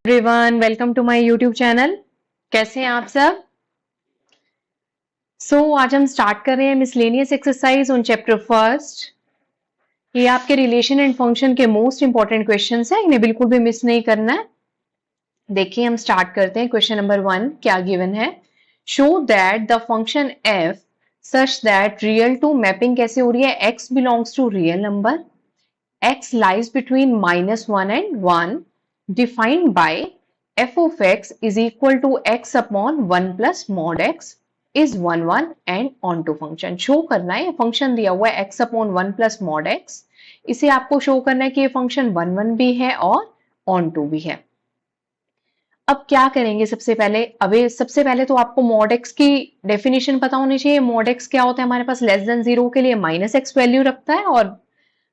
Everyone, welcome to my YouTube channel. कैसे हैं आप सब? आज हम स्टार्ट कर रहे हैं miscellaneous exercise on chapter first. ये आपके रिलेशन एंड फंक्शन के मोस्ट इंपॉर्टेंट क्वेश्चंस हैं, इन्हें बिल्कुल भी मिस नहीं करना है। देखिए हम स्टार्ट करते हैं। क्वेश्चन नंबर 1 क्या गिवन है? Show that the function f such that real to mapping कैसे हो रही है? X belongs to real number, x lies between -1 and 1 defined by f of x is equal to x upon 1 plus mod x is 1 1 and onto function। Show करना है, function दिया हुआ है x upon 1 plus mod x, इसे आपको show करना है कि ये फंक्शन 1 1 भी है और onto भी है। अब क्या करेंगे? सबसे पहले तो आपको mod x की डेफिनेशन पता होनी चाहिए। mod x क्या होता है? हमारे पास लेस देन 0 के लिए -x वैल्यू रखता है और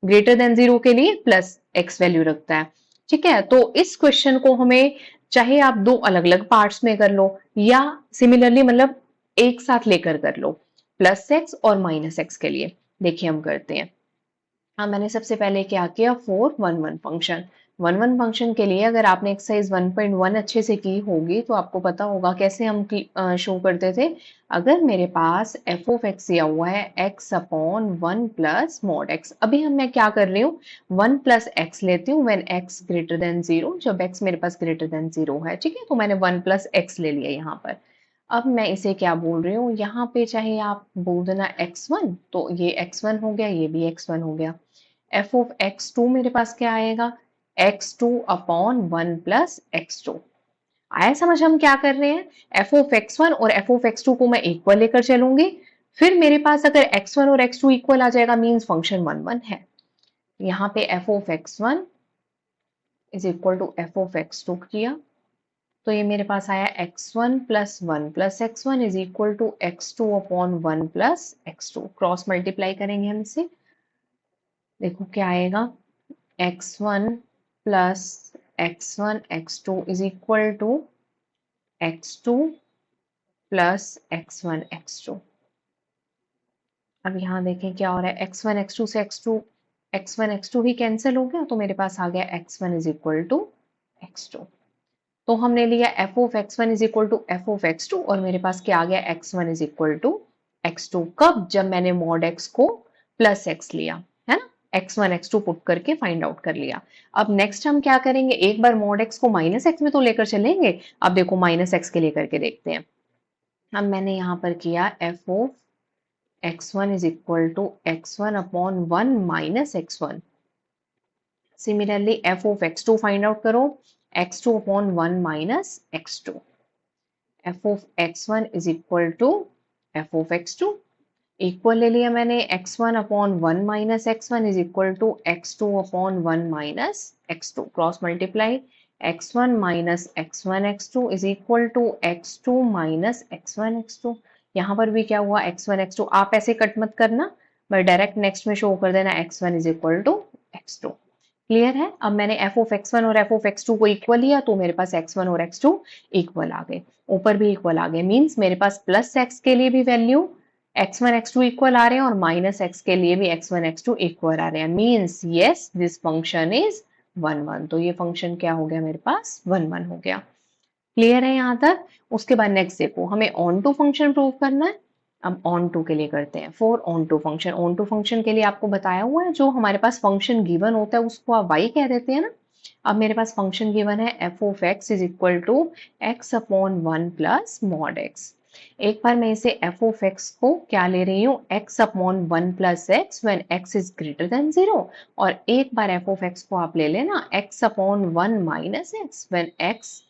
ग्रेटर देन 0 के लिए प्लस x वैल्यू रखता है। ठीक है, तो इस क्वेश्चन को हमें चाहे आप दो अलग अलग पार्ट्स में कर लो या सिमिलरली मतलब एक साथ लेकर कर लो, प्लस x और माइनस x के लिए। देखिए हम करते हैं। मैंने सबसे पहले क्या किया, 4 1 1 फंक्शन। 1 1 फंक्शन के लिए अगर आपने एक्सरसाइज 1.1 अच्छे से की होगी तो आपको पता होगा कैसे हम शो करते थे। अगर मेरे पास एफ ऑफ एक्स दिया हुआ है x upon 1 plus mod x, अभी मैं क्या कर रही हूँ, 1 प्लस एक्स लेती हूँ व्हेन एक्स ग्रेटर देन 0, जब एक्स मेरे पास ग्रेटर देन 0 है। ठीक है, तो मैंने 1 प्लस एक्स ले लिया यहाँ पर। अब मैं इसे क्या बोल रही हूँ, यहाँ पे चाहे आप बोल देना x1, तो ये x1 हो गया, ये भी x1 हो गया। एफ ऑफ x2 मेरे पास क्या आएगा, x2 अपॉन 1 प्लस x2। आया समझ हम क्या कर रहे हैं? एफ ऑफ x1 और एफ ऑफ x2 को मैं इक्वल लेकर चलूंगी, फिर मेरे पास अगर x1 और x2 इक्वल आ जाएगा मींस फंक्शन 1 1 है। यहाँ पे f of x1 is equal to f of x2 किया, तो ये मेरे पास आया x1 plus 1 plus x1 is equal to x2 upon 1 plus x2। Cross multiply करेंगे हम इसे, देखो क्या आएगा, x1 plus x1 x2 is equal to x2 plus x1 x2। अब यहाँ देखें क्या हो रहा है, x1 x2 से x1 x2 ही कैंसिल हो गया, तो मेरे पास आ गया x1 is equal to x2। तो हमने लिया f of x1 is equal to f of x2 और मेरे पास क्या आ गया, x1 is equal to x2। कब? जब मैंने मॉड x को प्लस x लिया है ना, x1 x2 पुट करके फाइंड आउट कर लिया। अब नेक्स्ट हम क्या करेंगे, एक बार मॉड x को माइनस x में तो लेकर चलेंगे। अब देखो माइनस x के लेकर के देखते हैं। अब मैंने यहाँ पर किया f of x1 is equal to x1 upon 1 minus x1। Similarly f of x2 find out करो, x2 upon 1 minus x2। F of x1 is equal to f of x2, equal ले लिया मैंने, x1 upon 1 minus x1 is equal to x2 upon 1 minus x2। Cross multiply, x1 minus x1 x2 is equal to x2 minus x1 x2। यहाँ पर भी क्या हुआ, x1 x2। आप ऐसे कट मत करना, बट डायरेक्ट नेक्स्ट में शो कर देना x1 is equal to x2। Clear है? अब मैंने एफ ऑफ x1 और एफ ऑफ x2 को इक्वल लिया, तो मेरे पास x1 और x2 इक्वल आ गए, ऊपर भी इक्वल आ गए। मींस मेरे पास प्लस x के लिए भी वैल्यू x1 x2 इक्वल आ रहे हैं और माइनस x के लिए भी x1 x2 इक्वल आ रहे हैं। Means yes this function is 1 1। तो ये फंक्शन क्या हो गया, मेरे पास 1 1 हो गया। क्लियर है यहाँ तक? उसके बाद नेक्स्ट देखो, हमें ऑन टू फंक्शन प्रूव करना है। अब ऑन टू के लिए करते हैं। For onto function, onto function के लिए आपको बताया हुआ है, जो हमारे पास फंक्शन गिवन होता है उसको आप y कह देते हैं ना। अब मेरे पास फंक्शन गिवन है f of x is equal to x upon 1 plus mod x. एक बार मैं इसे एफ ऑफ एक्स को क्या ले रही हूँ, x upon 1 plus x when x is greater then 0, और एक बार एफ ऑफ एक्स को आप ले लेना x upon 1 minus x when x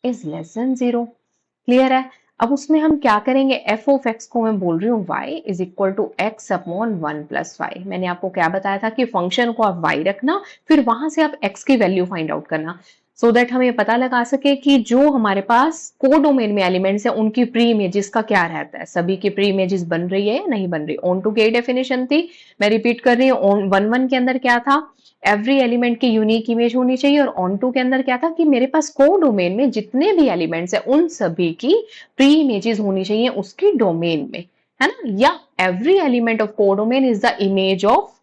is less than 0। Clear है? अब उसमें हम क्या करेंगे, एफ ऑफ एक्स को मैं बोल रही हूँ y is equal to x upon 1 plus y. मैंने आपको क्या बताया था कि फंक्शन को आप y रखना, फिर वहां से आप x की वैल्यू फाइंड आउट करना, सो दैट हमें पता लगा सके कि जो हमारे पास कोडोमेन में एलिमेंट्स है उनकी प्री इमेजेस का क्या रहता है, सभी की प्री इमेजेस बन रही है या नहीं बन रही। ऑन टू की डेफिनेशन थी, मैं रिपीट कर रही हूँ। 1 1 के अंदर क्या था, एवरी एलिमेंट की यूनिक इमेज होनी चाहिए, और ऑन टू के अंदर क्या था कि मेरे पास कोडोमेन में जितने भी एलिमेंट्स है उन सभी की प्री इमेजेस होनी चाहिए उसकी डोमेन में, है ना। या every element of codomain is the image of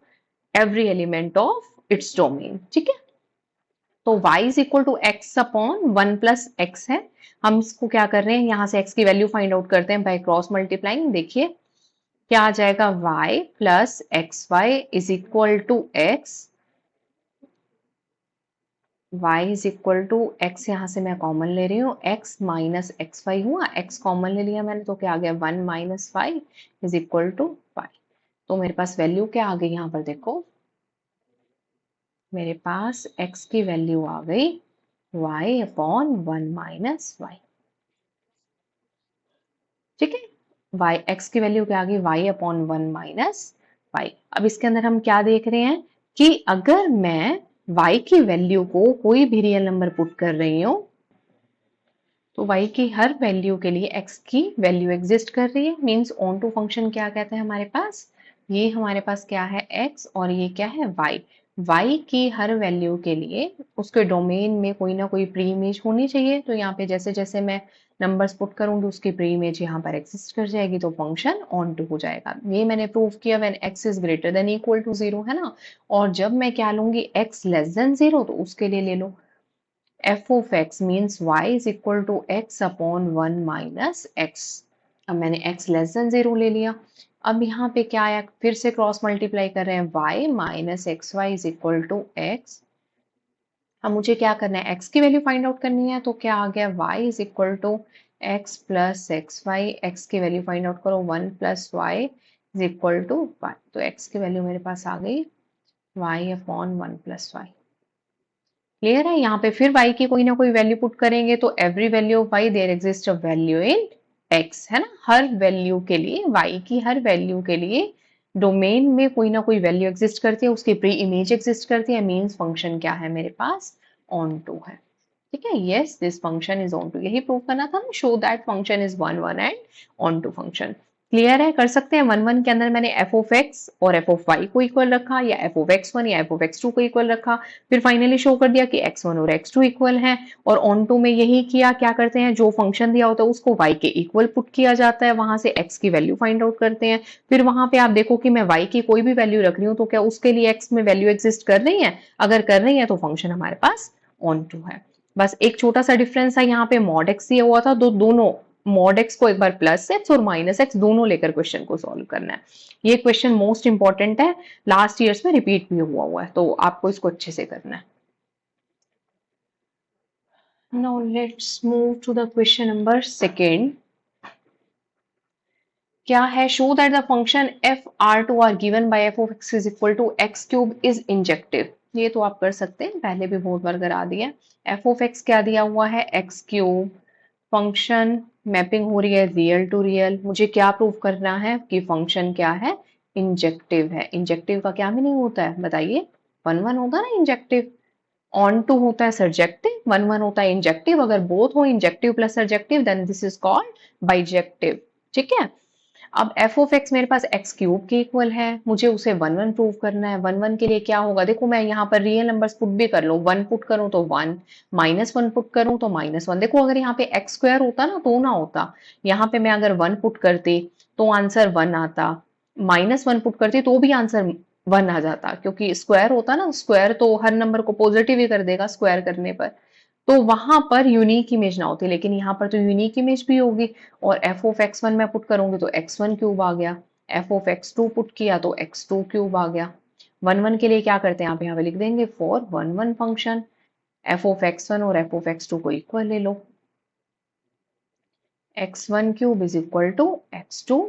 every element of its domain. ठीक है, तो y is equal to x upon 1 plus x है। हम इसको क्या कर रहे हैं, यहां से x की वैल्यू फाइंड आउट करते हैं बाय क्रॉस मल्टीप्लाइंग। देखिए क्या आ जाएगा, y plus x y is equal to x, y is equal to x, यहां से मैं कॉमन ले रही हूँ, x माइनस एक्स वाई हुआ, x कॉमन ले लिया मैंने तो क्या आ गया 1 minus y is equal to y. तो मेरे पास वैल्यू क्या आ गई, यहां पर देखो मेरे पास x की वैल्यू आ गई y अपॉन 1 माइनस वाई। ठीक है, y x की वैल्यू क्या आ गई, y अपॉन 1 माइनस वाई। अब इसके अंदर हम क्या देख रहे हैं कि अगर मैं y की वैल्यू को कोई भी रियल नंबर पुट कर रही हूं तो y की हर वैल्यू के लिए x की वैल्यू एग्जिस्ट कर रही है। मींस ऑन टू फंक्शन क्या कहते हैं हमारे पास, ये हमारे पास क्या है x और ये क्या है y। y की हर वैल्यू के लिए उसके डोमेन में कोई ना कोई प्री इमेज होनी चाहिए। तो यहाँ पे जैसे जैसे मैं नंबर्स पुट करूंगी उसकी प्री इमेज यहाँ पर एग्जिस्ट कर जाएगी, तो फंक्शन ऑन टू हो जाएगा। ये मैंने प्रूव किया when x is greater than equal to 0, है ना। और जब मैं क्या लूंगी x लेस देन 0, तो उसके लिए ले लो f of x means y is equal to x upon 1 minus x। अब मैंने x लेस देन 0 ले लिया। अब यहाँ पे क्या आया, फिर से क्रॉस मल्टीप्लाई कर रहे हैं, y minus x y is equal to x. अब मुझे क्या करना है, x की वैल्यू फाइंड आउट करनी है, तो क्या आ गया y is equal to x plus x y. X की वैल्यू फाइंड आउट करो, 1 plus y is equal to y. तो x की वैल्यू मेरे पास आ गई y upon 1 plus y. Clear है। यहाँ पे फिर y की कोई ना कोई वैल्यू पुट करेंगे तो every value of y there exist a value in x, है ना। हर वैल्यू के लिए, y की हर वैल्यू के लिए डोमेन में कोई ना कोई वैल्यू एग्जिस्ट करती है, उसकी प्री इमेज एग्जिस्ट करती है। मींस फंक्शन क्या है मेरे पास, ऑन टू है। ठीक है, yes this function is onto, यही प्रूव करना था ना, show that function is 1 1 and onto function. Clear है, कर सकते हैं। 1 1 के अंदर मैंने f ऑफ x और f ऑफ y को इक्वल रखा, या f ऑफ x1 या f ऑफ x2 को इक्वल रखा, फिर फाइनली शो कर दिया कि x1 और x2 इक्वल हैं। और ऑन टू में यही किया, क्या करते हैं, जो फंक्शन दिया होता है उसको y के इक्वल पुट किया जाता है, वहां से x की वैल्यू फाइंड आउट करते हैं। फिर वहां पे आप देखो कि मैं y की कोई भी वैल्यू रख रही हूँ तो क्या उसके लिए x में वैल्यू एग्जिस्ट कर रही है, अगर कर रही है तो फंक्शन हमारे पास ऑन टू है। बस एक छोटा सा डिफरेंस है, यहाँ पे मॉड x दिया हुआ था, दोनों मॉड x को एक बार प्लस x और माइनस x दोनों लेकर क्वेश्चन को सॉल्व करना है। ये क्वेश्चन मोस्ट इंपॉर्टेंट है, लास्ट ईयर्स में रिपीट भी हुआ है, तो आपको इसको अच्छे से करना है। Now let's move to the question number 2। क्या है, show that the function f R to R given by f of x is equal to x cube is injective. ये तो आप कर सकते हैं, पहले भी बहुत बार करा दिया। एफ ऑफ एक्स क्या दिया हुआ है, एक्स क्यूब, फंक्शन मैपिंग हो रही है रियल टू रियल। मुझे क्या प्रूव करना है कि फंक्शन क्या है, इंजेक्टिव है। इंजेक्टिव का क्या मीनिंग होता है बताइए, 1 1 होता है ना इंजेक्टिव, ऑन टू होता है सर्जेक्टिव, 1 1 होता है इंजेक्टिव। अगर बोथ हो injective plus surjective then this is called bijective. ठीक है, अब एफ ऑफ एक्स मेरे पास एक्स क्यूब के इक्वल है, मुझे उसे 1 1 प्रूव करना है। 1 1 के लिए क्या होगा, देखो मैं यहाँ पर रियल नंबर्स पुट भी कर लूँ, 1 पुट करूँ तो 1, -1 पुट करूँ तो -1। देखो अगर यहाँ पे एक्स स्क्वायर होता ना तो ना होता, यहाँ पे मैं अगर 1 पुट करती तो आंसर 1 आता, -1 पुट करती तो भी आंसर 1 आ जाता, क्योंकि स्क्वायर होता ना, स्क्वायर तो हर नंबर को पॉजिटिव ही कर देगा स्क्वायर करने पर, तो वहां पर यूनिक इमेज ना होती। लेकिन यहाँ पर तो यूनिक इमेज भी होगी। और एफ ऑफ x1 मैं पुट करूंगी तो x1 क्यूब आ गया, एफ ऑफ x2 पुट किया तो x2 क्यूब आ गया। 1 1 के लिए क्या करते हैं, आप यहाँ पे लिख देंगे for 1 1 function F of x1 और एफ ऑफ x2 को इक्वल ले लो, x1 cube is equal to x2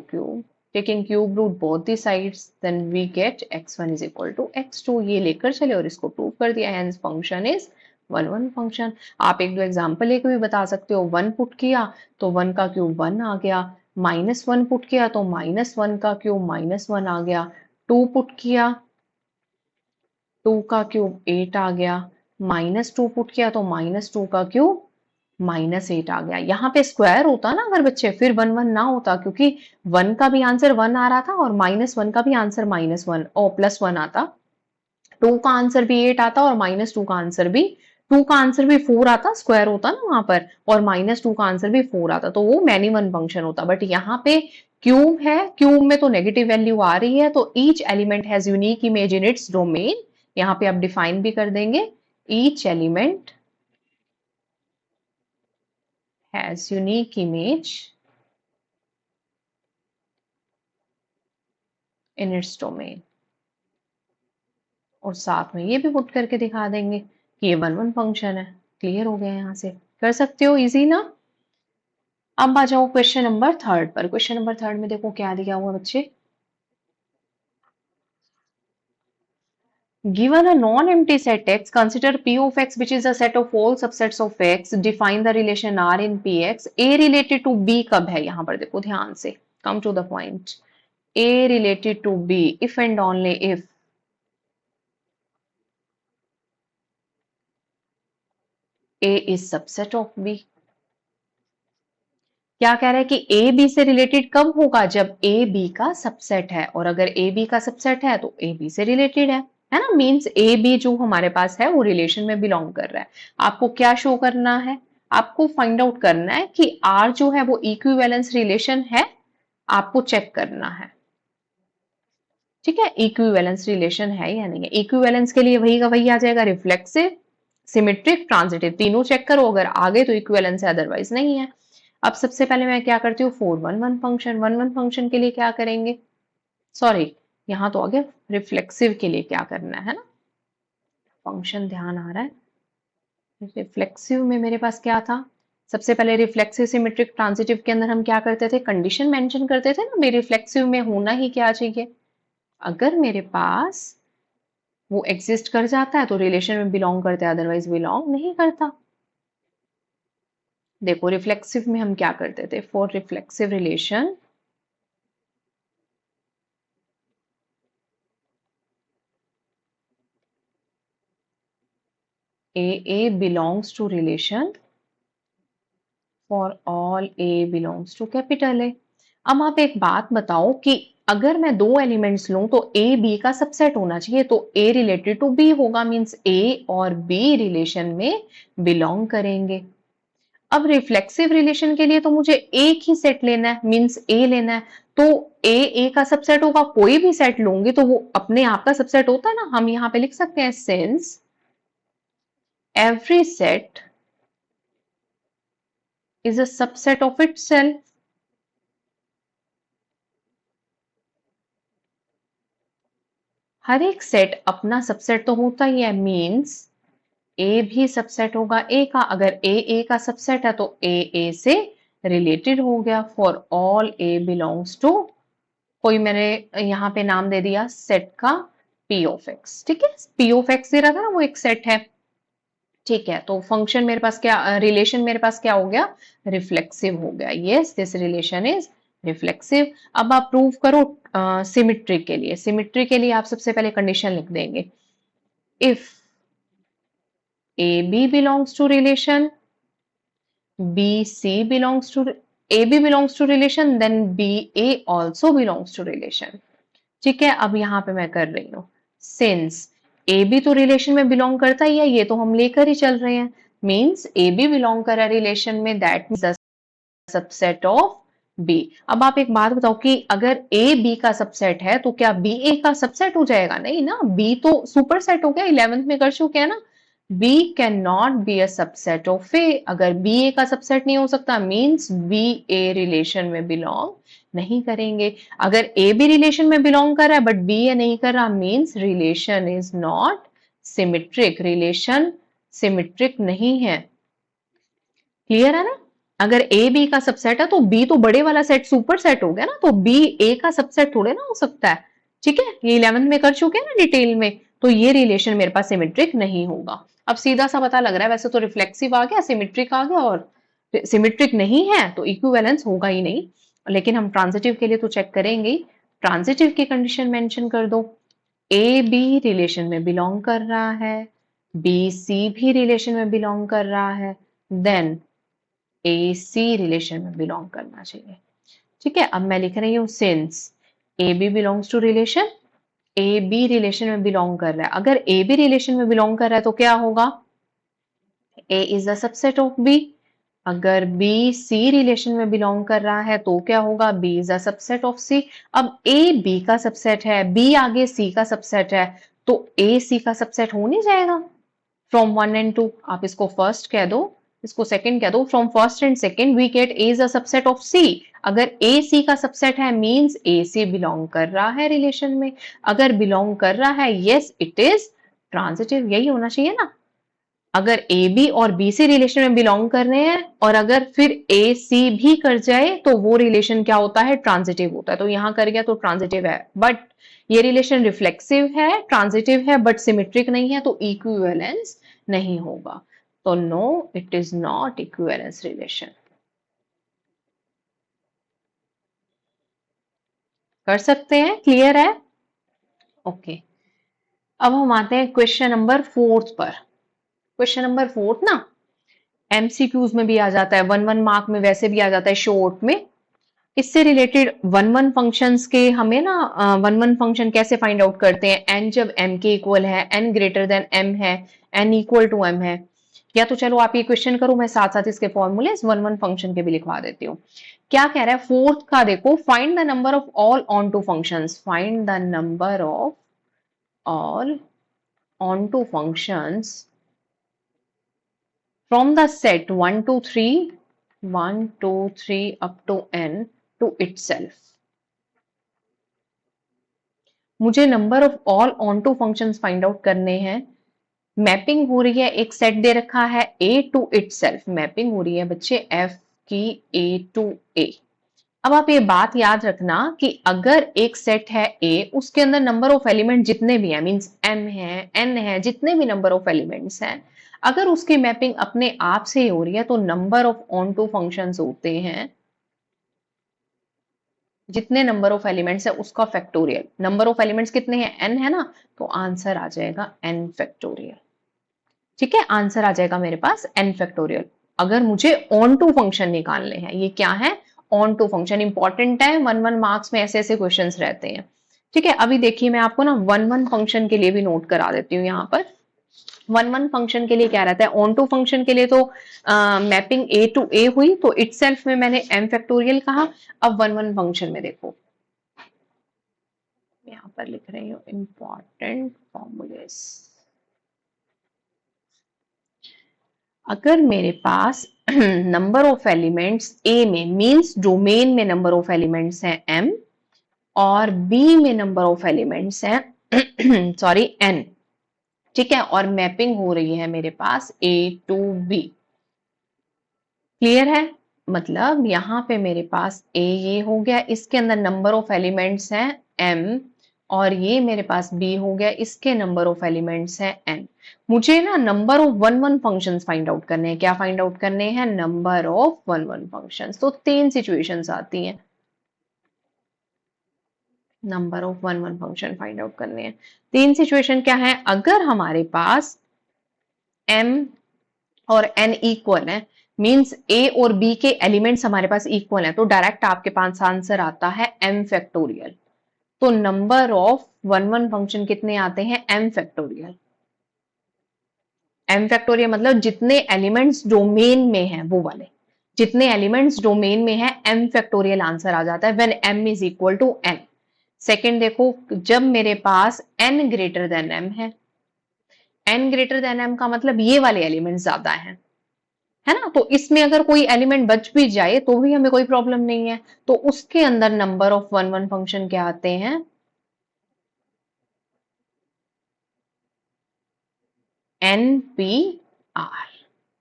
cube, taking cube root both the sides then we get x1 is equal to x2। ये लेकर चले और इसको प्रूव कर दिया, hence function is 1 1 फंक्शन। आप एक दो एग्जांपल लेकर भी बता सकते हो, 1 पुट किया तो 1 का क्यूब 1 आ गया, -1 पुट किया तो -1 का क्यूब -1 आ गया, 2 पुट किया 2 का क्यूब 8 आ गया, -2 पुट किया तो -2 का क्यूब -8 आ गया। यहाँ पे स्क्वायर होता ना अगर बच्चे, फिर 1 1 ना होता, क्योंकि 1 का भी आंसर 1 आ रहा था और -1 का भी आंसर -1 और +1 आता, 2 का आंसर भी 8 आता और -2 का आंसर भी 2 का आंसर भी 4 आता, स्क्वायर होता ना वहां पर, और -2 का आंसर भी 4 आता, तो वो मैनी वन फंक्शन होता। बट यहाँ पे क्यूब है, क्यूब में तो नेगेटिव वैल्यू आ रही है, तो each element has unique image in its domain यहाँ पे आप डिफाइन भी कर देंगे, each element has unique image in its domain, और साथ में ये भी पुट करके दिखा देंगे कि ये 1 1 फंक्शन है। क्लियर हो गया, यहां से कर सकते हो, इजी ना। अब आ जाओ क्वेश्चन नंबर 3 पर। क्वेश्चन नंबर 3 में देखो क्या दिया हुआ बच्चे। Given a non-empty set X, consider P of X, which is a set of all subsets of X. Define the relation R in Px. A related to B कब है, यहां पर देखो ध्यान से, come to the point. A related to B if and only if A is subset of B. क्या कह रहा है कि A B से रिलेटेड कब होगा, जब A B का सबसेट है, और अगर A B का सबसेट है तो A B से रिलेटेड है ना। मींस A B जो हमारे पास है वो रिलेशन में बिलोंग कर रहा है। आपको क्या शो करना है, आपको फाइंड आउट करना है कि R जो है वो इक्विवेलेंस रिलेशन है, आपको चेक करना है। ठीक है, इक्विवेलेंस रिलेशन है या नहीं है। इक्विवेलेंस के लिए वही का वही आ जाएगा, रिफ्लेक्सिव, सिमेट्रिक, ट्रांजिटिव, तीनों चेक करो, अगर आगे तो इक्विवेलेंस है, अदरवाइज नहीं है। अब सबसे पहले मैं क्या करती हूँ, 4 1 1 फंक्शन, 1 1 फंक्शन के लिए क्या करेंगे, सॉरी यहां तो आगे रिफ्लेक्सिव के लिए क्या करना है ना, फंक्शन ध्यान आ रहा है। रिफ्लेक्सिव में मेरे पास क्या था, सबसे पहले रिफ्लेक्सिव, सिमेट्रिक, ट्रांजिटिव के अंदर हम क्या करते थे, कंडीशन मेंशन करते थे ना, रिफ्लेक्सिव में होना ही क्या चाहिए, अगर मेरे पास वो एग्जिस्ट कर जाता है तो रिलेशन में बिलोंग करता है, अदरवाइज बिलोंग नहीं करता। देखो रिफ्लेक्सिव में हम क्या करते थे, for reflexive relation A belongs to relation for all A belongs to capital A। अब आप एक बात बताओ कि अगर मैं दो एलिमेंट्स लूं तो A B का सबसेट होना चाहिए, तो A रिलेटेड टू B होगा, मींस A और B रिलेशन में बिलोंग करेंगे। अब रिफ्लेक्सिव रिलेशन के लिए तो मुझे एक ही सेट लेना है, मींस A लेना है, तो A का सबसेट होगा, कोई भी सेट लूंगी तो वो अपने आप का सबसेट होता है ना। हम यहां पे लिख सकते हैं, since every set is a subset of itself। हर एक सेट अपना सबसेट तो होता ही है, मींस ए भी सबसेट होगा ए का। अगर ए का सबसेट है तो ए से रिलेटेड हो गया। For all a belongs to, कोई मैंने यहाँ पे नाम दे दिया सेट का पी ऑफ एक्स। ठीक है, पी ऑफ एक्स दे रहा था ना, वो एक सेट है। ठीक है, तो फंक्शन मेरे पास क्या, रिलेशन मेरे पास क्या हो गया, रिफ्लेक्सिव हो गया। Yes, this relation is reflexive. अब आप प्रूव करो सिमेट्री के लिए। सिमेट्री के लिए आप सबसे पहले कंडीशन लिख देंगे, if a B belongs to relation, b c belongs to, a B belongs to relation, then b a also belongs to relation. ठीक है, अब यहां पे मैं कर रही हूं, सिंस ए बी तो रिलेशन में बिलोंग करता ही है, ये तो हम लेकर ही चल रहे हैं, मींस ए बी बिलोंग कर रहा है रिलेशन में, that means the subset of b. अब आप एक बात बताओ कि अगर ए बी का सबसेट है तो क्या बी ए का सबसेट हो जाएगा, नहीं ना, बी तो सुपर सेट हो गया, 11th में कर चुके हैं ना। B can not B a subset of A. अगर बी ए का सबसेट नहीं हो सकता, मींस बी ए रिलेशन में बिलोंग नहीं करेंगे। अगर ए बी रिलेशन में बिलोंग कर रहा है बट बी ए नहीं कर रहा, means relation is not symmetric, relation symmetric नहीं है। क्लियर है ना। अगर ए बी का सबसेट है तो बी तो बड़े वाला सेट सुपर सेट हो गया ना, तो बी ए का सबसेट थोड़े ना हो सकता है। ठीक है, ये 11th में कर चुके हैं ना डिटेल में, तो ये रिलेशन मेरे पास सिमेट्रिक नहीं होगा। अब सीधा सा पता लग रहा है, वैसे तो रिफ्लेक्सिव आ गया, सिमेट्रिक आ गया, और सिमेट्रिक नहीं है तो इक्विवेलेंस होगा ही नहीं। लेकिन हम ट्रांजिटिव के लिए तो चेक करेंगे। ट्रांजिटिव की कंडीशन मेंशन कर दो, ए बी रिलेशन में बिलोंग कर रहा है, बी सी भी रिलेशन में बिलोंग कर रहा है, देन ए सी रिलेशन में बिलोंग करना चाहिए। ठीक है, अब मैं लिख रही हूं, since A B belongs to relation, A B relation में बिलोंग कर रहा है। अगर ए बी रिलेशन में बिलोंग कर रहा है तो क्या होगा, A is the subset of B. अगर बी सी रिलेशन में बिलोंग कर रहा है तो क्या होगा, B is a subset of C. अब ए बी का सबसेट है, बी आगे सी का सबसेट है, तो ए सी का सबसेट हो नहीं जाएगा फ्रॉम 1 एंड 2। आप इसको फर्स्ट कह दो, इसको सेकंड कह दो। From first and second we get A is a subset of C. अगर ए सी का सबसेट है मींस ए सी बिलोंग कर रहा है रिलेशन में। अगर बिलोंग कर रहा है, यस इट इज ट्रांजिटिव, यही होना चाहिए ना। अगर ए बी और बी सी रिलेशन में बिलोंग कर रहे हैं और अगर फिर ए सी भी कर जाए तो वो रिलेशन क्या होता है, ट्रांजिटिव होता है। तो यहां कर गया तो ट्रांजिटिव है, बट ये रिलेशन रिफ्लेक्सिव है, ट्रांजिटिव है बट सिमेट्रिक नहीं है, तो इक्विवेलेंस नहीं होगा। तो no, it is not equivalence relation. कर सकते हैं, क्लियर है? ओके, अब हम आते हैं क्वेश्चन नंबर 4 पर। क्वेश्चन नंबर 4 ना एमसीक्यूज में भी आ जाता है, 1-1 मार्क में वैसे भी आ जाता है शॉर्ट में। इससे रिलेटेड 1-1 फंक्शंस के हमें ना 1-1 फंक्शन कैसे फाइंड आउट करते हैं। एन जब एम के इक्वल है, एन ग्रेटर देन एम है, एन इक्वल टू एम है। या तो चलो आप ये क्वेश्चन करो, मैं साथ साथ इसके फॉर्मूले 1-1 फंक्शन के भी लिखवा देती हूँ। क्या कह रहा है फोर्थ का, देखो find the number of all onto functions. Find the number of all onto functions from the set 1 to 3, 1 2 3 up to n to itself। मुझे number of all onto functions find out करने हैं। Mapping हो रही है, एक set दे रखा है ए to itself. Mapping हो रही है बच्चे एफ की ए टू ए। अब आप ये बात याद रखना कि अगर एक सेट है ए, उसके अंदर नंबर ऑफ एलिमेंट जितने भी हैं, मींस एम है, एन है, जितने भी नंबर ऑफ एलिमेंट्स हैं, अगर उसकी मैपिंग अपने आप से ही हो रही है तो number of onto functions होते हैं जितने नंबर ऑफ एलिमेंट्स है उसका फैक्टोरियल। नंबर ऑफ एलिमेंट्स कितने हैं, एन है ना, तो आंसर आ जाएगा एन फैक्टोरियल। ठीक है, आंसर आ जाएगा मेरे पास एन फैक्टोरियल। अगर मुझे ऑन टू फंक्शन निकालने हैं, ये क्या है, ऑन टू फंक्शन। इंपॉर्टेंट है, 1-1 मार्क्स में ऐसे ऐसे क्वेश्चंस रहते हैं। ठीक है, अभी देखिए मैं आपको ना 1-1 फंक्शन के लिए भी नोट करा देती हूँ। यहाँ पर 1-1 फंक्शन के लिए क्या रहता है, ऑन टू फंक्शन के लिए तो मैपिंग ए टू ए हुई तो इटसेल्फ में मैंने एम फैक्टोरियल कहा। अब 1-1 फंक्शन में देखो, यहाँ पर लिख रही हूँ इंपॉर्टेंट फॉर्मूलेस। अगर मेरे पास नंबर ऑफ एलिमेंट्स ए में मींस डोमेन में नंबर ऑफ एलिमेंट्स हैं m और बी में नंबर ऑफ एलिमेंट्स हैं सॉरी n, ठीक है, और मैपिंग हो रही है मेरे पास a टू b। क्लियर है? मतलब यहाँ पे मेरे पास a ये हो गया, इसके अंदर नंबर ऑफ एलिमेंट्स हैं m, और ये मेरे पास b हो गया, इसके नंबर ऑफ एलिमेंट्स हैं n। मुझे ना number of 1-1 functions find out करने हैं। क्या फाइंड आउट करने हैं, नंबर ऑफ 1-1 फंक्शंस। तो 3 सिचुएशंस आती हैं, number of 1-1 function find out करने हैं। 3 सिचुएशन क्या है, अगर हमारे पास m और n इक्वल है, मींस a और b के एलिमेंट्स हमारे पास इक्वल हैं, तो डायरेक्ट आपके पास आंसर आता है m फैक्टोरियल। तो नंबर ऑफ 1-1 फंक्शन कितने आते हैं, m फैक्टोरियल। m फैक्टोरियल मतलब जितने एलिमेंट्स डोमेन में हैं वो वाले, जितने एलिमेंट्स डोमेन में है m फैक्टोरियल आंसर आ जाता है when m is equal to n। Second देखो, जब मेरे पास n greater than m n greater than m का मतलब ये वाले एलिमेंट ज्यादा हैं, है ना, तो इसमें अगर कोई एलिमेंट बच भी जाए तो भी हमें कोई प्रॉब्लम नहीं है। तो उसके अंदर नंबर ऑफ 1-1 फंक्शन क्या आते हैं, NPR।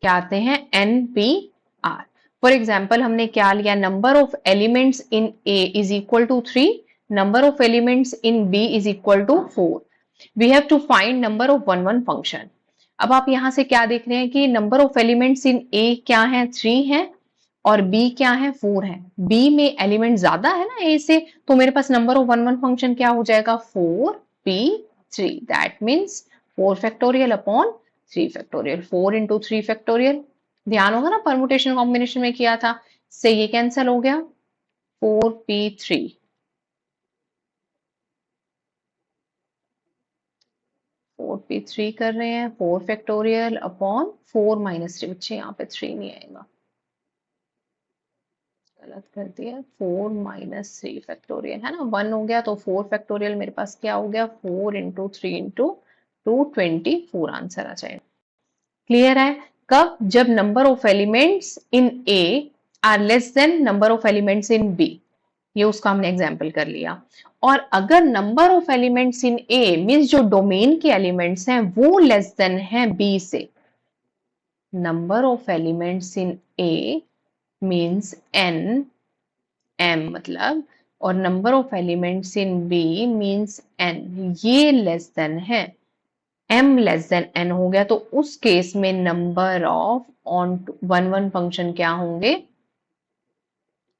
क्या आते हैं, NPR। फॉर एग्जाम्पल हमने क्या लिया, number of elements in A is equal to 3, number of elements in B is equal to 4। We have to find number of 1-1 function. अब आप यहां से क्या देख रहे हैं कि नंबर ऑफ एलिमेंट्स इन A क्या है, 3 है, और B क्या है, 4 है। B में एलिमेंट ज्यादा है ना A से, तो मेरे पास नंबर ऑफ 1-1 फंक्शन क्या हो जाएगा, 4p3। That means 4 factorial upon 3 factorial, 4 into 3 factorial. ध्यान होगा ना, परमुटेशन कॉम्बिनेशन में किया था, से ये कैंसिल हो गया, 4p3। 4p3 कर रहे हैं, 4 फैक्टोरियल अपॉन 4 माइनस 3। बच्चे यहाँ पे 3 नहीं आएगा, गलत कर दिया, 4 माइनस 3 फैक्टोरियल है ना, 1 हो गया तो 4 फैक्टोरियल मेरे पास क्या हो गया, 4 इंटू 3 इंटू 224 आंसर आ जाएगा। क्लियर है? कब? जब number of elements in a are less than number of elements in b, ये उसका हमने एग्जाम्पल कर लिया। और अगर number of elements in a means जो डोमेन के एलिमेंट्स हैं वो लेस देन है बी से, number of elements in a means n, m मतलब, और number of elements in b means n, ये लेस देन है, m लेस देन n हो गया तो उस केस में number of on one one function क्या होंगे,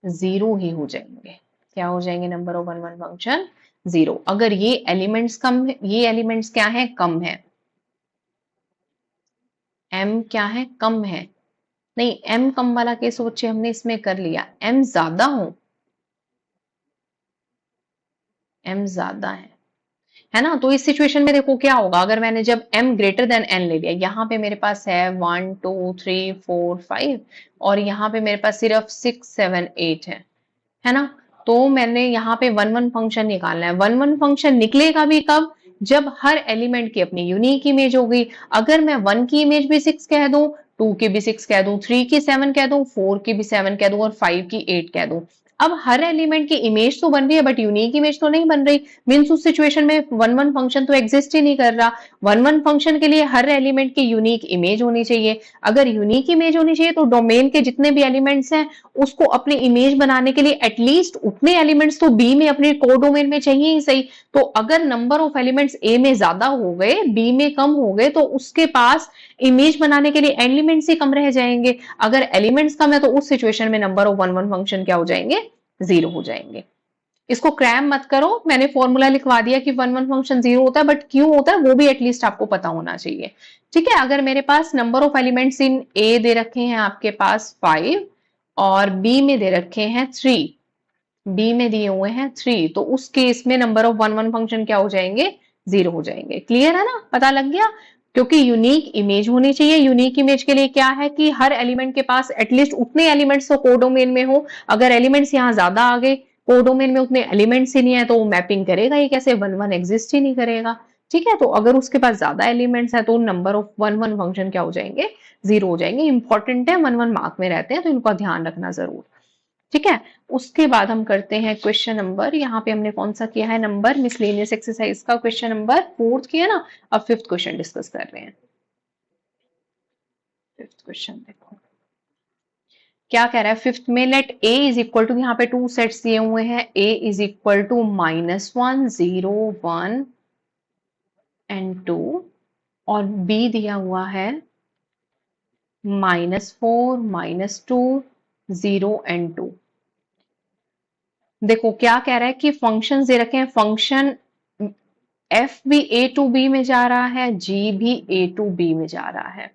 0 ही हो जाएंगे। क्या हो जाएंगे number of one one function? 0। अगर ये एलिमेंट्स कम है, ये एलिमेंट्स क्या है, कम है, m क्या है, कम है, नहीं m कम वाला केस बच्चे हमने इसमें कर लिया, m ज्यादा हो, m ज्यादा है ना, तो इस सिचुएशन में देखो क्या होगा, अगर मैंने जब m ग्रेटर देन n ले लिया, यहाँ पे मेरे पास है 1 2 3 4 5 और यहाँ पे मेरे पास सिर्फ 6 7 8 है ना, तो मैंने यहाँ पे वन वन फंक्शन निकालना है। वन वन फंक्शन निकलेगा भी कब, जब हर एलिमेंट की अपनी यूनिक इमेज होगी। अगर मैं 1 की इमेज भी 6 कह दूं, 2 की भी 6 कह दूं, 3 की 7 कह दूं, 4 की भी 7 कह दूं और 5 की 8 कह दूं, अब हर एलिमेंट की इमेज तो बन रही है बट यूनिक इमेज तो नहीं बन रही, मीन्स उस सिचुएशन में वन वन फंक्शन तो एग्जिस्ट ही नहीं कर रहा। वन वन फंक्शन के लिए हर एलिमेंट की यूनिक इमेज होनी चाहिए। अगर यूनिक इमेज होनी चाहिए तो डोमेन के जितने भी एलिमेंट्स हैं उसको अपनी इमेज बनाने के लिए एटलीस्ट उतने एलिमेंट्स तो बी में अपने कोडोमेन में चाहिए ही सही। तो अगर नंबर ऑफ एलिमेंट्स ए में ज्यादा हो गए, बी में कम हो गए, तो उसके पास इमेज बनाने के लिए एलिमेंट्स ही कम रह जाएंगे। अगर एलिमेंट्स कम है तो उस सिचुएशन में number of one one function क्या हो जाएंगे, 0 हो जाएंगे। इसको क्रैम मत करो, मैंने फॉर्मूला लिखवा दिया कि वन वन फंक्शन 0 होता है, बट क्यों होता है वो भी एटलीस्ट आपको पता होना चाहिए। ठीक है, अगर मेरे पास नंबर ऑफ एलिमेंट्स इन ए दे रखे हैं आपके पास 5 और बी में दे रखे हैं 3, बी में दिए हुए हैं 3, तो उस केस में number of one one function क्या हो जाएंगे, 0 हो जाएंगे। क्लियर है ना, पता लग गया? क्योंकि यूनिक इमेज होनी चाहिए। यूनिक इमेज के लिए क्या है कि हर एलिमेंट के पास एटलीस्ट उतने एलिमेंट्स तो कोडोमेन में हो। अगर एलिमेंट्स यहाँ ज्यादा आ गए, कोडोमेन में उतने एलिमेंट्स ही नहीं है, तो वो मैपिंग करेगा ही कैसे, वन वन एग्जिस्ट ही नहीं करेगा। ठीक है, तो अगर उसके पास ज्यादा एलिमेंट्स है तो number of one one function क्या हो जाएंगे, 0 हो जाएंगे। इंपॉर्टेंट है, वन वन मार्क में रहते हैं तो इनका ध्यान रखना जरूर। ठीक है, उसके बाद हम करते हैं क्वेश्चन नंबर, यहाँ पे हमने कौन सा किया है नंबर, मिसलेनियस एक्सरसाइज का क्वेश्चन नंबर 4 किया ना, अब 5th क्वेश्चन डिस्कस कर रहे हैं। 5th क्वेश्चन देखो क्या कह रहा है। 5th में let a is equal to, यहाँ पे 2 सेट्स दिए हुए हैं, a is equal to -1 0 1 and 2 और b दिया हुआ है -4 -2 0 एंड 2। देखो क्या कह रहा है कि फंक्शन दे रखे हैं, फंक्शन f भी a टू b में जा रहा है, g भी a टू b में जा रहा है।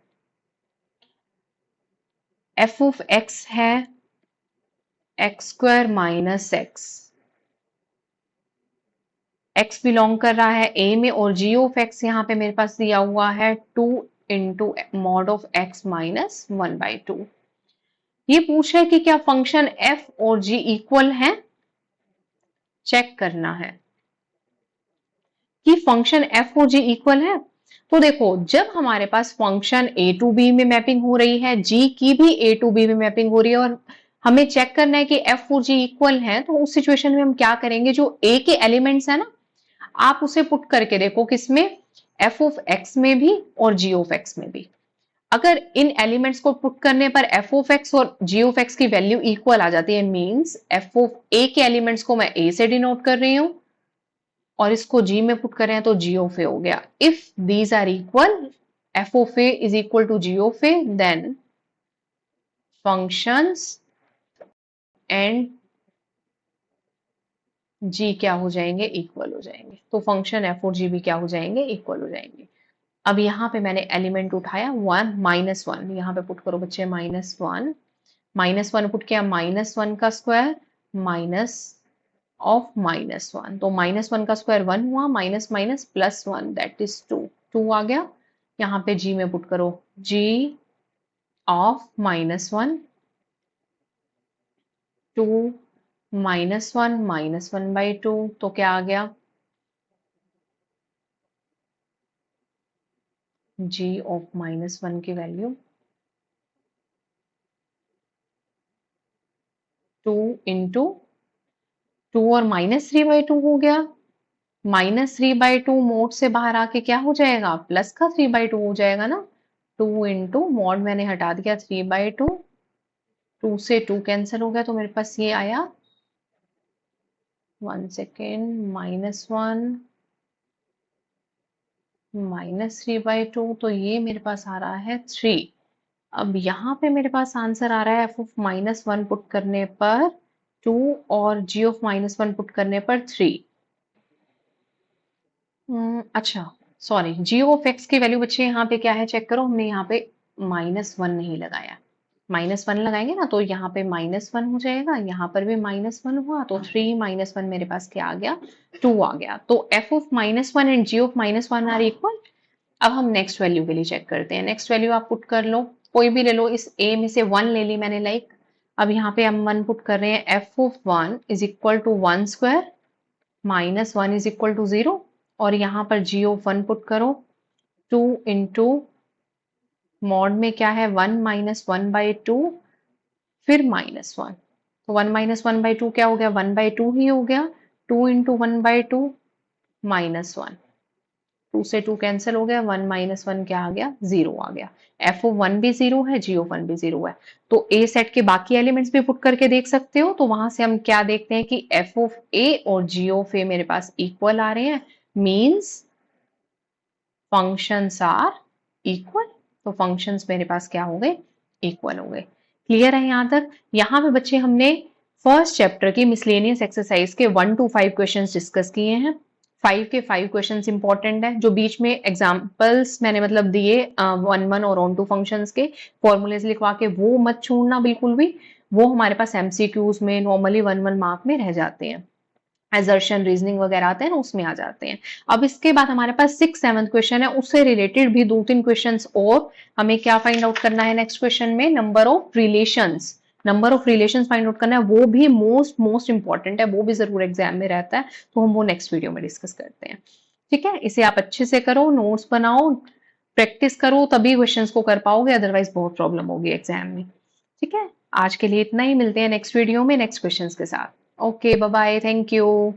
f ऑफ x है x² minus x, x belong कर रहा है a में, और g ऑफ x यहाँ पे मेरे पास दिया हुआ है 2 into mod of x minus 1/2। ये पूछ है कि क्या फंक्शन f और g इक्वल है, चेक करना है कि फंक्शन f और g इक्वल है। तो देखो जब हमारे पास फंक्शन a टू b में मैपिंग हो रही है, g की भी a टू b में मैपिंग हो रही है, और हमें चेक करना है कि f और g इक्वल है, तो उस सिचुएशन में हम क्या करेंगे, जो a के एलिमेंट्स है ना, आप उसे पुट करके देखो किसमें, f ऑफ x में भी और g ऑफ x में भी। अगर इन एलिमेंट्स को पुट करने पर f ऑफ x और g ऑफ x की वैल्यू इक्वल आ जाती है, मींस f ऑफ a के एलिमेंट्स को मैं a से डिनोट कर रही हूं और इसको g में पुट कर रहे हैं तो g ऑफ a हो गया। If these are equal, f of a is equal to g of a, then functions and g क्या हो जाएंगे, इक्वल हो जाएंगे। तो फंक्शन f और g भी क्या हो जाएंगे, इक्वल हो जाएंगे। अब यहाँ पे मैंने एलिमेंट उठाया 1 -1, यहाँ पे पुट करो बच्चे -1, -1 पुट किया, -1 का स्क्वायर माइनस ऑफ -1, तो -1 का स्क्वायर 1 हुआ, minus minus plus 1 that is 2, 2 आ गया। यहाँ पे g में पुट करो, g ऑफ -1 2 -1 तो क्या आ गया, g ऑफ -1 की वैल्यू 2 इंटू 2 और -3/2 हो गया। -3/2 मोड से बाहर आके क्या हो जाएगा, प्लस का 3/2 हो जाएगा ना। 2 इंटू मॉड मैंने हटा दिया 3/2, 2 से 2 कैंसिल हो गया तो मेरे पास ये आया 1 सेकेंड -1 -3/2, तो ये मेरे पास आ रहा है 3। अब यहाँ पे मेरे पास आंसर आ रहा है एफ ऑफ -1 पुट करने पर 2 और जी ऑफ -1 पुट करने पर 3। अच्छा, सॉरी, जी ऑफ एक्स की वैल्यू बच्चे यहाँ पे क्या है चेक करो, हमने यहाँ पे -1 नहीं लगाया। -1 लगाएंगे ना तो यहाँ पे -1 हो जाएगा, यहाँ पर भी -1 हुआ तो 3 -1 मेरे पास क्या आ गया, 2 आ गया। तो f of -1 and g of -1 are equal. अब हम नेक्स्ट वैल्यू के लिए चेक करते हैं। नेक्स्ट वैल्यू आप पुट कर लो, कोई भी ले लो, इस ए में से 1 ले ली मैंने लाइक। अब यहाँ पे हम 1 पुट कर रहे हैं, f of 1 is equal to 1 square -1 is equal to 0, और यहाँ पर जी ऑफ 1 पुट करो, 2 इंटू मॉड में क्या है 1 -1/2 फिर -1, तो 1 -1/2 क्या हो गया, 1/2 ही हो गया। 2 इंटू 1/2 -1, 2 से 2 कैंसिल हो गया, 1 -1 क्या आ गया, 0 आ गया। एफ ऑफ 1 भी 0 है, जी ऑफ 1 भी 0 है। तो ए सेट के बाकी एलिमेंट्स भी पुट करके देख सकते हो, तो वहां से हम क्या देखते हैं कि एफ ऑफ ए और जी ऑफ ए मेरे पास इक्वल आ रहे हैं, मीन्स फंक्शंस आर इक्वल। तो फंक्शंस मेरे पास क्या हो गए, इक्वल हो गए। क्लियर है यहाँ तक। यहाँ पे बच्चे हमने फर्स्ट चैप्टर की मिसलेनियस एक्सरसाइज के 1 to 5 क्वेश्चंस डिस्कस किए हैं। 5 के 5 क्वेश्चंस इंपॉर्टेंट है, जो बीच में एग्जांपल्स मैंने मतलब दिए 1 और ऑन टू फंक्शंस के फॉर्मूलेज लिखवा के, वो मत छोड़ना बिल्कुल भी। वो हमारे पास एमसीक्यूज में नॉर्मली 1 मार्क में रह जाते हैं, एजर्शन रीजनिंग वगैरह आते हैं ना, उसमें आ जाते हैं। अब इसके बाद हमारे पास 6th 7th क्वेश्चन है, उससे रिलेटेड भी 2-3 क्वेश्चंस और हमें क्या फाइंड आउट करना है नेक्स्ट क्वेश्चन में, number of relations. Number of relations find out करना है, वो भी मोस्ट इंपॉर्टेंट है, वो भी जरूर एग्जाम में रहता है, तो हम वो नेक्स्ट वीडियो में डिस्कस करते हैं। ठीक है, इसे आप अच्छे से करो, नोट्स बनाओ, प्रैक्टिस करो, तभी क्वेश्चंस को कर पाओगे, अदरवाइज बहुत प्रॉब्लम होगी एग्जाम में। ठीक है, आज के लिए इतना ही, मिलते हैं नेक्स्ट वीडियो में नेक्स्ट क्वेश्चंस के साथ। Okay, bye bye, thank you.